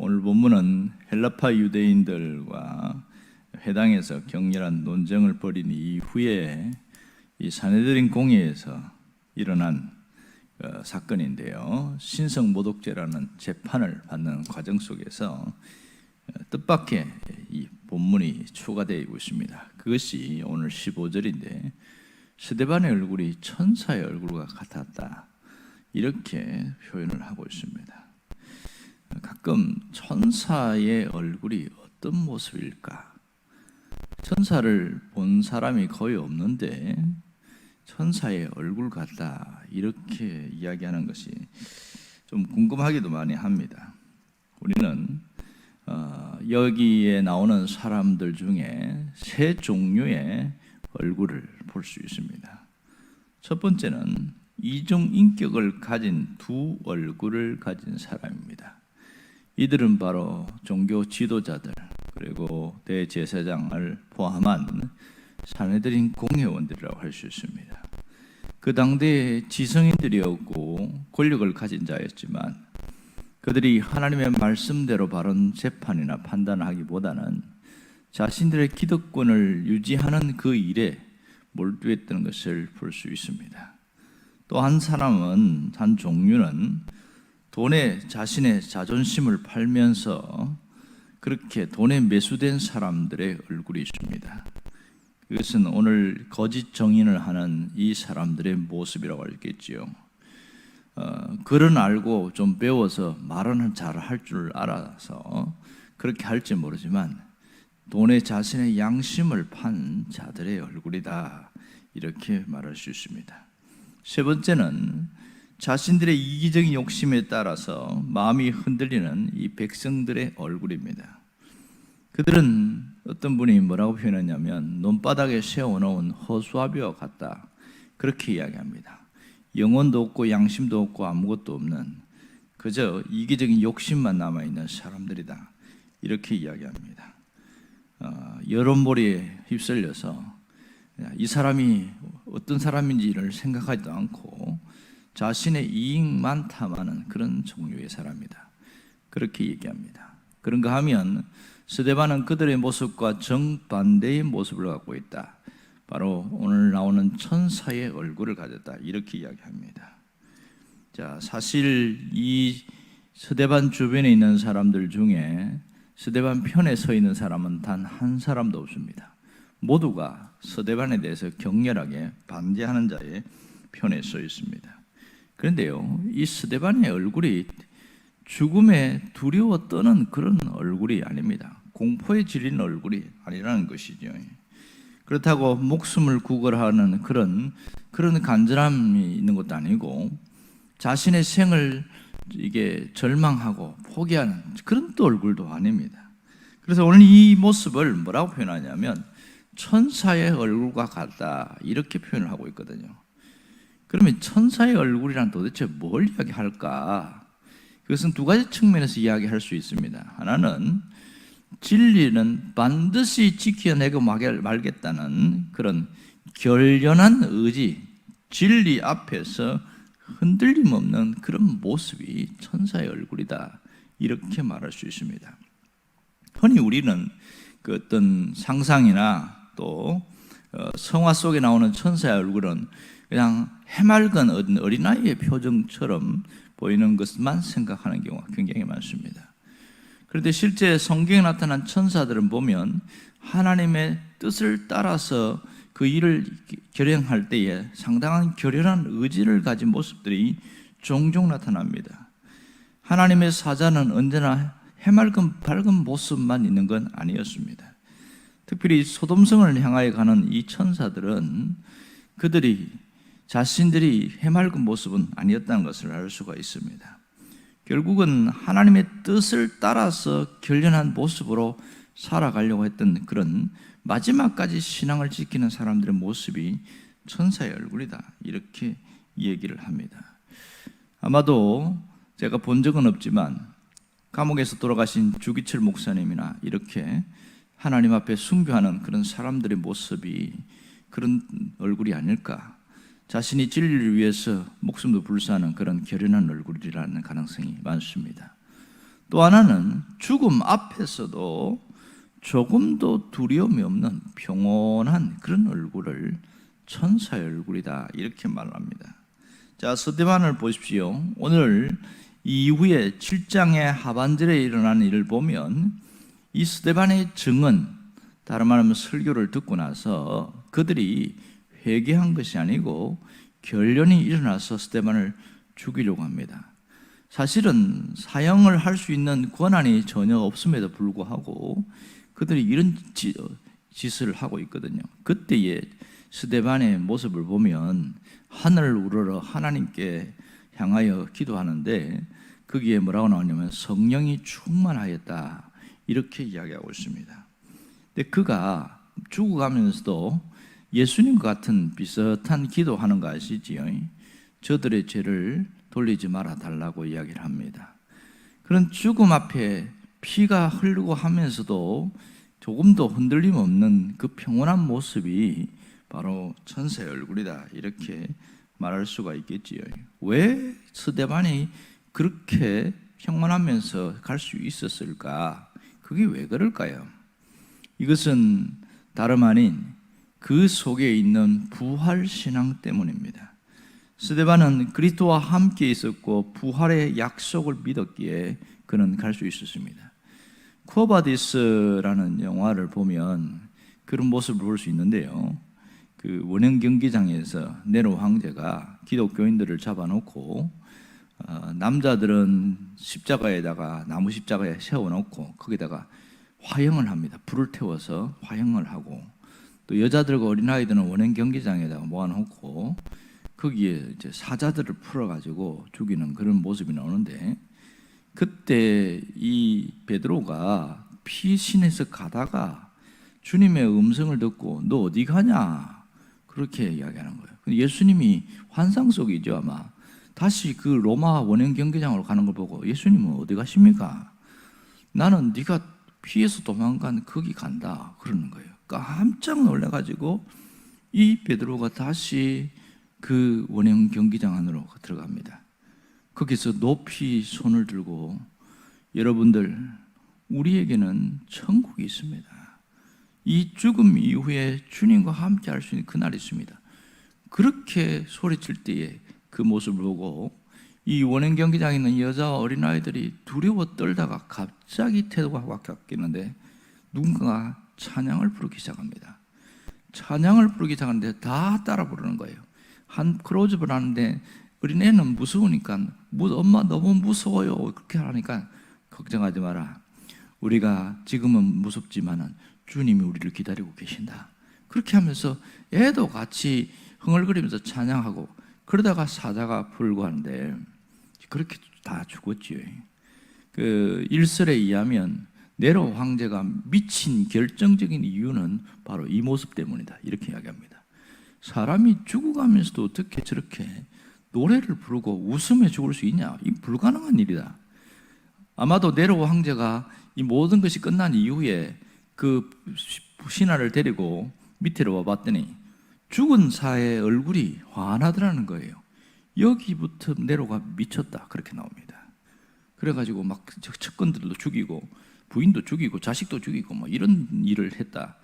오늘 본문은 헬라파 유대인들과 회당에서 격렬한 논쟁을 벌인 이후에 이 산헤드린 공회에서 일어난 사건인데요. 신성모독죄라는 재판을 받는 과정 속에서 뜻밖의 이 본문이 추가되고 있습니다. 그것이 오늘 15절인데 스데반의 얼굴이 천사의 얼굴과 같았다, 이렇게 표현을 하고 있습니다. 가끔 천사의 얼굴이 어떤 모습일까? 천사를 본 사람이 거의 없는데 천사의 얼굴 같다, 이렇게 이야기하는 것이 좀 궁금하기도 많이 합니다. 우리는 여기에 나오는 사람들 중에 세 종류의 얼굴을 볼 수 있습니다. 첫 번째는 이중 인격을 가진 두 얼굴을 가진 사람입니다. 이들은 바로 종교 지도자들 그리고 대제사장을 포함한 산헤드린 공회원들이라고 할 수 있습니다. 그 당대의 지성인들이었고 권력을 가진 자였지만 그들이 하나님의 말씀대로 바른 재판이나 판단을 하기보다는 자신들의 기득권을 유지하는 그 일에 몰두했던 것을 볼 수 있습니다. 또 한 사람은, 한 종류는 돈에 자신의 자존심을 팔면서 그렇게 돈에 매수된 사람들의 얼굴이 있습니다. 그것은 오늘 거짓 정인을 하는 이 사람들의 모습이라고 알겠지요. 글은 알고 좀 배워서 말은 잘 할 줄 알아서 그렇게 할지 모르지만 돈에 자신의 양심을 판 자들의 얼굴이다, 이렇게 말할 수 있습니다. 세 번째는 자신들의 이기적인 욕심에 따라서 마음이 흔들리는 이 백성들의 얼굴입니다. 그들은 어떤 분이 뭐라고 표현했냐면 논바닥에 세워놓은 허수아비와 같다, 그렇게 이야기합니다. 영혼도 없고 양심도 없고 아무것도 없는 그저 이기적인 욕심만 남아있는 사람들이다, 이렇게 이야기합니다. 여론몰이에 휩쓸려서 이 사람이 어떤 사람인지를 생각하지도 않고 자신의 이익만 탐하는 그런 종류의 사람이다, 그렇게 얘기합니다. 그런가 하면 스데반은 그들의 모습과 정반대의 모습을 갖고 있다, 바로 오늘 나오는 천사의 얼굴을 가졌다, 이렇게 이야기합니다. 자, 사실 이 스데반 주변에 있는 사람들 중에 스데반 편에 서 있는 사람은 단 한 사람도 없습니다. 모두가 스데반에 대해서 격렬하게 반대하는 자의 편에 서 있습니다. 그런데요, 이 스데반의 얼굴이 죽음에 두려워 떠는 그런 얼굴이 아닙니다. 공포에 질린 얼굴이 아니라는 것이죠. 그렇다고 목숨을 구걸하는 그런 간절함이 있는 것도 아니고 자신의 생을 이게 절망하고 포기하는 그런 또 얼굴도 아닙니다. 그래서 오늘 이 모습을 뭐라고 표현하냐면 천사의 얼굴과 같다, 이렇게 표현을 하고 있거든요. 그러면 천사의 얼굴이란 도대체 뭘 이야기할까? 그것은 두 가지 측면에서 이야기할 수 있습니다. 하나는 진리는 반드시 지켜내고 말겠다는 그런 결연한 의지, 진리 앞에서 흔들림 없는 그런 모습이 천사의 얼굴이다, 이렇게 말할 수 있습니다. 흔히 우리는 그 어떤 상상이나 또 성화 속에 나오는 천사의 얼굴은 그냥 해맑은 어린아이의 표정처럼 보이는 것만 생각하는 경우가 굉장히 많습니다. 그런데 실제 성경에 나타난 천사들은 보면 하나님의 뜻을 따라서 그 일을 결행할 때에 상당한 결연한 의지를 가진 모습들이 종종 나타납니다. 하나님의 사자는 언제나 해맑은 밝은 모습만 있는 건 아니었습니다. 특별히 소돔성을 향하여 가는 이 천사들은 그들이 자신들이 해맑은 모습은 아니었다는 것을 알 수가 있습니다. 결국은 하나님의 뜻을 따라서 결연한 모습으로 살아가려고 했던 그런 마지막까지 신앙을 지키는 사람들의 모습이 천사의 얼굴이다, 이렇게 얘기를 합니다. 아마도 제가 본 적은 없지만 감옥에서 돌아가신 주기철 목사님이나 이렇게 하나님 앞에 순교하는 그런 사람들의 모습이 그런 얼굴이 아닐까, 자신이 진리를 위해서 목숨도 불사하는 그런 결연한 얼굴이라는 가능성이 많습니다. 또 하나는 죽음 앞에서도 조금도 두려움이 없는 평온한 그런 얼굴을 천사의 얼굴이다 이렇게 말합니다. 자, 스데반을 보십시오. 오늘 이후에 7장의 하반절에 일어나는 일을 보면 이 스데반의 증언, 다른 말하면 설교를 듣고 나서 그들이 회개한 것이 아니고 결련이 일어나서 스데반을 죽이려고 합니다. 사실은 사형을 할 수 있는 권한이 전혀 없음에도 불구하고 그들이 이런 짓을 하고 있거든요. 그때의 스데반의 모습을 보면 하늘을 우러러 하나님께 향하여 기도하는데 거기에 뭐라고 나오냐면 성령이 충만하였다 이렇게 이야기하고 있습니다. 근데 그가 죽어가면서도 예수님과 같은 비슷한 기도하는 거 아시지요? 저들의 죄를 돌리지 말아 달라고 이야기를 합니다. 그런 죽음 앞에 피가 흐르고 하면서도 조금도 흔들림 없는 그 평온한 모습이 바로 천사의 얼굴이다 이렇게 말할 수가 있겠지요. 왜 스데반이 그렇게 평온하면서 갈 수 있었을까? 그게 왜 그럴까요? 이것은 다름 아닌 그 속에 있는 부활신앙 때문입니다. 스데반은 그리스도와 함께 있었고 부활의 약속을 믿었기에 그는 갈 수 있었습니다. 쿠어바디스라는 영화를 보면 그런 모습을 볼 수 있는데요. 그 원형 경기장에서 네로 황제가 기독교인들을 잡아놓고 남자들은 십자가에다가 나무 십자가에 세워놓고 거기다가 화형을 합니다. 불을 태워서 화형을 하고 또 여자들과 어린아이들은 원형 경기장에다가 모아놓고 거기에 이제 사자들을 풀어가지고 죽이는 그런 모습이 나오는데 그때 이 베드로가 피신해서 가다가 주님의 음성을 듣고 너 어디 가냐 그렇게 이야기하는 거예요. 예수님이 환상 속이죠 아마. 다시 그 로마 원형 경기장으로 가는 걸 보고 예수님은 어디 가십니까? 나는 네가 피해서 도망간 거기 간다 그러는 거예요. 깜짝 놀라가지고 이 베드로가 다시 그 원형 경기장 안으로 들어갑니다. 거기서 높이 손을 들고 여러분들 우리에게는 천국이 있습니다. 이 죽음 이후에 주님과 함께 할 수 있는 그날이 있습니다. 그렇게 소리칠 때에 그 모습을 보고 이 원형 경기장에 있는 여자와 어린아이들이 두려워 떨다가 갑자기 태도가 바뀌었는데 누군가가 찬양을 부르기 시작합니다. 찬양을 부르기 시작하는데 다 따라 부르는 거예요. 한 클로즈업을 하는데 어린애는 무서우니까 엄마 너무 무서워요 그렇게 하니까 걱정하지 마라. 우리가 지금은 무섭지만 주님이 우리를 기다리고 계신다. 그렇게 하면서 애도 같이 흥얼거리면서 찬양하고 그러다가 사자가 불구하는데 그렇게 다 죽었지요. 그 일설에 의하면 네로 황제가 미친 결정적인 이유는 바로 이 모습 때문이다 이렇게 이야기합니다. 사람이 죽어가면서도 어떻게 저렇게 노래를 부르고 웃으며 죽을 수 있냐? 이 불가능한 일이다. 아마도 네로 황제가 이 모든 것이 끝난 이후에 그 신하를 데리고 밑으로 와봤더니 죽은 사의 얼굴이 환하더라는 거예요. 여기부터 네로가 미쳤다 그렇게 나옵니다. 그래가지고 막 측근들도 죽이고 부인도 죽이고 자식도 죽이고 뭐 이런 일을 했다.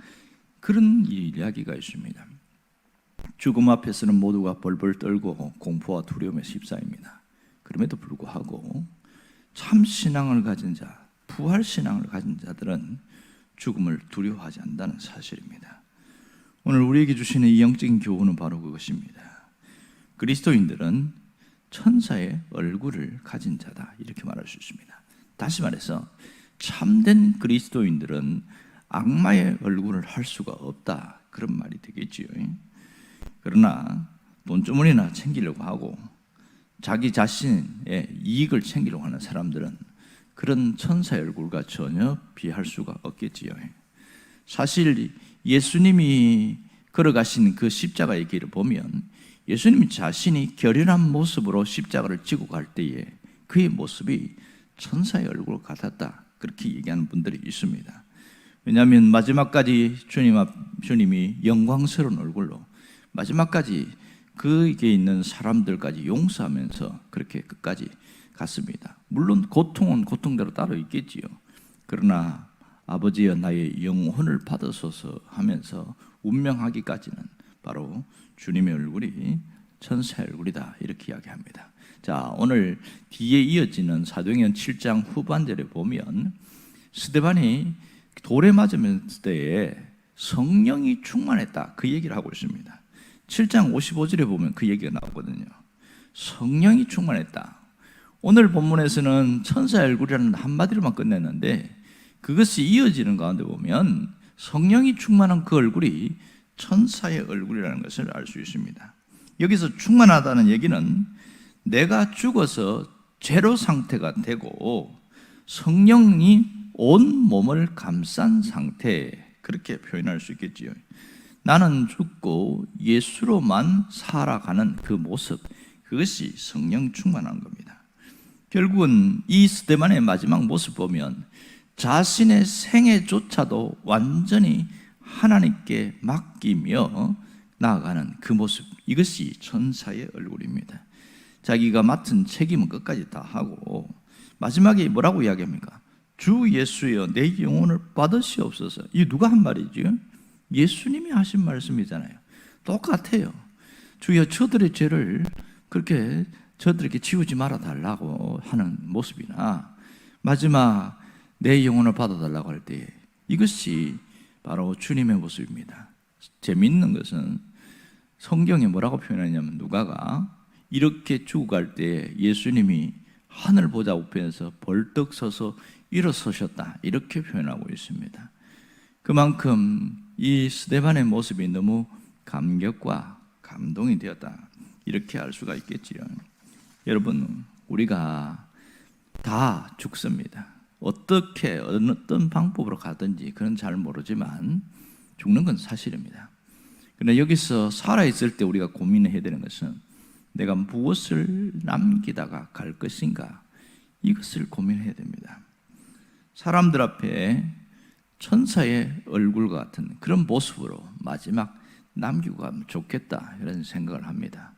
그런 이야기가 있습니다. 죽음 앞에서는 모두가 벌벌 떨고 공포와 두려움에 휩싸입니다. 그럼에도 불구하고 참 신앙을 가진 자, 부활 신앙을 가진 자들은 죽음을 두려워하지 않는다는 사실입니다. 오늘 우리에게 주시는 이 영적인 교훈은 바로 그것입니다. 그리스도인들은 천사의 얼굴을 가진 자다 이렇게 말할 수 있습니다. 다시 말해서 참된 그리스도인들은 악마의 얼굴을 할 수가 없다 그런 말이 되겠지요. 그러나 돈주머니나 챙기려고 하고 자기 자신의 이익을 챙기려고 하는 사람들은 그런 천사의 얼굴과 전혀 비할 수가 없겠지요. 사실 예수님이 걸어가신 그 십자가의 길을 보면 예수님 자신이 결연한 모습으로 십자가를 지고 갈 때에 그의 모습이 천사의 얼굴 같았다 그렇게 얘기하는 분들이 있습니다. 왜냐하면 마지막까지 주님이 영광스러운 얼굴로 마지막까지 그에 있는 사람들까지 용서하면서 그렇게 끝까지 갔습니다. 물론 고통은 고통대로 따로 있겠지요. 그러나 아버지여 나의 영혼을 받으소서 하면서 운명하기까지는 바로 주님의 얼굴이 천사의 얼굴이다, 이렇게 이야기합니다. 자, 오늘 뒤에 이어지는 사도행전 7장 후반절에 보면 스데반이 돌에 맞으면서 때에 성령이 충만했다, 그 얘기를 하고 있습니다. 7장 55절에 보면 그 얘기가 나오거든요. 성령이 충만했다. 오늘 본문에서는 천사의 얼굴이라는 한마디로만 끝냈는데 그것이 이어지는 가운데 보면 성령이 충만한 그 얼굴이 천사의 얼굴이라는 것을 알 수 있습니다. 여기서 충만하다는 얘기는 내가 죽어서 죄로 상태가 되고 성령이 온 몸을 감싼 상태, 그렇게 표현할 수 있겠지요. 나는 죽고 예수로만 살아가는 그 모습, 그것이 성령 충만한 겁니다. 결국은 이 스데반의 마지막 모습 보면 자신의 생애조차도 완전히 하나님께 맡기며 나아가는 그 모습, 이것이 천사의 얼굴입니다. 자기가 맡은 책임은 끝까지 다 하고 마지막에 뭐라고 이야기합니까? 주 예수여 내 영혼을 받으시옵소서. 이게 누가 한 말이죠? 예수님이 하신 말씀이잖아요. 똑같아요. 주여 저들의 죄를 그렇게 저들에게 지우지 말아 달라고 하는 모습이나 마지막 내 영혼을 받아달라고 할 때 이것이 바로 주님의 모습입니다. 재미있는 것은 성경에 뭐라고 표현하냐면 누가가 이렇게 죽어갈 때 예수님이 하늘 보좌 우편에서 벌떡 서서 일어서셨다, 이렇게 표현하고 있습니다. 그만큼 이 스데반의 모습이 너무 감격과 감동이 되었다, 이렇게 알 수가 있겠지요. 여러분, 우리가 다 죽습니다. 어떻게 어떤 방법으로 가든지 그건 잘 모르지만 죽는 건 사실입니다. 그러나 여기서 살아있을 때 우리가 고민해야 되는 것은 내가 무엇을 남기다가 갈 것인가, 이것을 고민해야 됩니다. 사람들 앞에 천사의 얼굴과 같은 그런 모습으로 마지막 남기고 가면 좋겠다, 이런 생각을 합니다.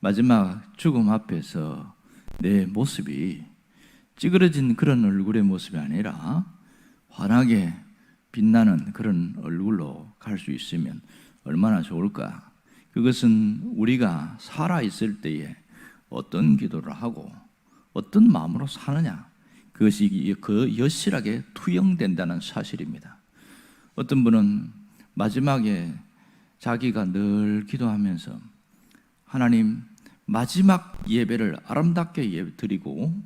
마지막 죽음 앞에서 내 모습이 찌그러진 그런 얼굴의 모습이 아니라 환하게 빛나는 그런 얼굴로 갈 수 있으면 얼마나 좋을까. 그것은 우리가 살아있을 때에 어떤 기도를 하고 어떤 마음으로 사느냐, 그것이 그 여실하게 투영된다는 사실입니다. 어떤 분은 마지막에 자기가 늘 기도하면서 하나님, 마지막 예배를 아름답게 예배 드리고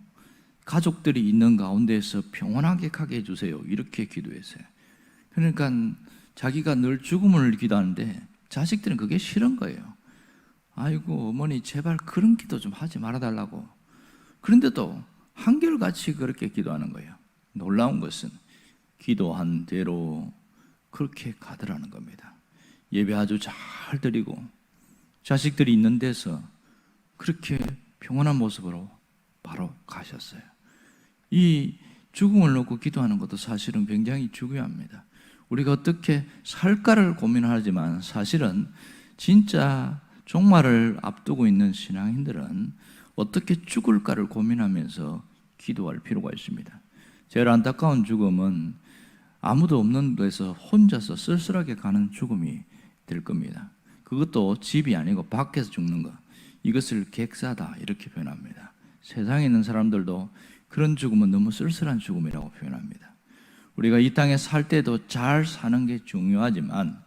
가족들이 있는 가운데에서 평온하게 가게 해주세요, 이렇게 기도했어요. 그러니까 자기가 늘 죽음을 기도하는데 자식들은 그게 싫은 거예요. 아이고 어머니 제발 그런 기도 좀 하지 말아달라고. 그런데도 한결같이 그렇게 기도하는 거예요. 놀라운 것은 기도한 대로 그렇게 가더라는 겁니다. 예배 아주 잘 드리고 자식들이 있는 데서 그렇게 평온한 모습으로 바로 가셨어요. 이 죽음을 놓고 기도하는 것도 사실은 굉장히 중요합니다. 우리가 어떻게 살까를 고민하지만 사실은 진짜 종말을 앞두고 있는 신앙인들은 어떻게 죽을까를 고민하면서 기도할 필요가 있습니다. 제일 안타까운 죽음은 아무도 없는 데서 혼자서 쓸쓸하게 가는 죽음이 될 겁니다. 그것도 집이 아니고 밖에서 죽는 것, 이것을 객사다, 이렇게 표현합니다. 세상에 있는 사람들도 그런 죽음은 너무 쓸쓸한 죽음이라고 표현합니다. 우리가 이 땅에 살 때도 잘 사는 게 중요하지만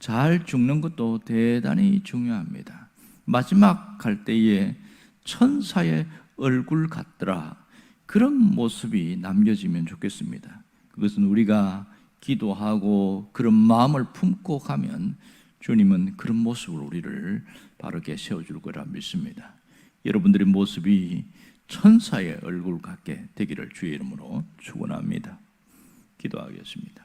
잘 죽는 것도 대단히 중요합니다. 마지막 갈 때에 천사의 얼굴 같더라, 그런 모습이 남겨지면 좋겠습니다. 그것은 우리가 기도하고 그런 마음을 품고 가면 주님은 그런 모습으로 우리를 바르게 세워줄 거라 믿습니다. 여러분들의 모습이 천사의 얼굴 같게 되기를 주의 이름으로 축원합니다. 기도하겠습니다.